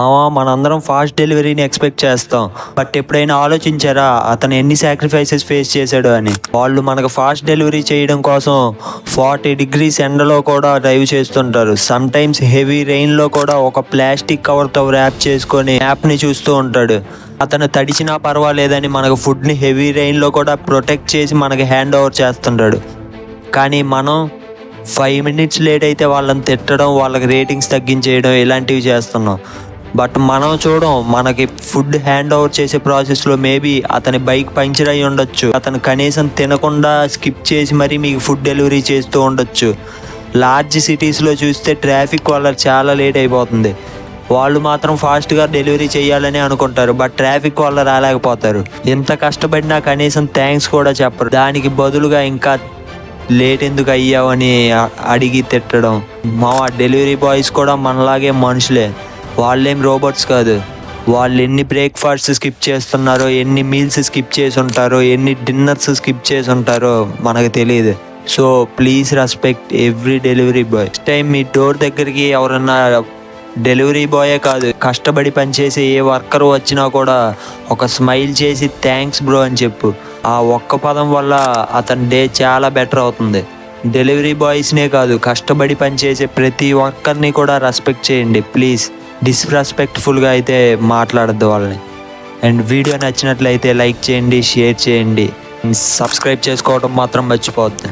మావా మనందరం ఫాస్ట్ డెలివరీని ఎక్స్పెక్ట్ చేస్తాం. బట్ ఎప్పుడైనా ఆలోచించారా అతను ఎన్ని సాక్రిఫైసెస్ ఫేస్ చేశాడు అని? వాళ్ళు మనకు ఫాస్ట్ డెలివరీ చేయడం కోసం 40 degrees ఎండలో కూడా డ్రైవ్ చేస్తుంటారు. సమ్ టైమ్స్ హెవీ రెయిన్లో కూడా ఒక ప్లాస్టిక్ కవర్తో ర్యాప్ చేసుకొని యాప్ని చూస్తూ ఉంటాడు. అతను తడిచినా పర్వాలేదని మనకు ఫుడ్ని హెవీ రెయిన్లో కూడా ప్రొటెక్ట్ చేసి మనకి హ్యాండ్ ఓవర్ చేస్తుంటాడు. కానీ మనం 5 minutes లేట్ అయితే వాళ్ళని తిట్టడం, వాళ్ళకి రేటింగ్స్ తగ్గించేయడం ఇలాంటివి చేస్తున్నాం. బట్ మనం మనకి ఫుడ్ హ్యాండ్ ఓవర్ చేసే ప్రాసెస్లో మేబీ అతని బైక్ పంక్చర్ అయి ఉండొచ్చు. అతను కనీసం తినకుండా స్కిప్ చేసి మరీ మీకు ఫుడ్ డెలివరీ చేస్తూ ఉండొచ్చు. లార్జ్ సిటీస్లో చూస్తే ట్రాఫిక్ వల్ల చాలా లేట్ అయిపోతుంది. వాళ్ళు మాత్రం ఫాస్ట్గా డెలివరీ చేయాలని అనుకుంటారు, బట్ ట్రాఫిక్ వల్ల రాలేకపోతారు. ఎంత కష్టపడినా కనీసం థ్యాంక్స్ కూడా చెప్పరు. దానికి బదులుగా ఇంకా లేట్ ఎందుకు అయ్యావు అని అడిగి తిట్టడం. మా డెలివరీ బాయ్స్ కూడా మనలాగే మనుషులే, వాళ్ళేం రోబోట్స్ కాదు. వాళ్ళు ఎన్ని బ్రేక్ఫాస్ట్ స్కిప్ చేస్తున్నారో, ఎన్ని మీల్స్ స్కిప్ చేసి ఉంటారో, ఎన్ని డిన్నర్స్ స్కిప్ చేసి ఉంటారో మనకు తెలియదు. So please respect every delivery boy. Time me door దగ్గరికి ఎవరన్నా డెలివరీ బాయే కాదు, కష్టపడి పనిచేసే ఏ వర్కర్ వచ్చినా కూడా ఒక స్మైల్ చేసి థ్యాంక్స్ బ్రో అని చెప్పు. ఆ ఒక్క పదం వల్ల అతని డే చాలా బెటర్ అవుతుంది. డెలివరీ బాయ్స్నే కాదు, కష్టపడి పనిచేసే ప్రతి వర్కర్ని కూడా రెస్పెక్ట్ చేయండి ప్లీజ్. డిస్రెస్పెక్ట్ఫుల్గా అయితే మాట్లాడద్దు వాళ్ళని. అండ్ వీడియో నచ్చినట్లయితే లైక్ చేయండి, షేర్ చేయండి, సబ్స్క్రైబ్ చేసుకోవడం మాత్రం మర్చిపోవద్దు.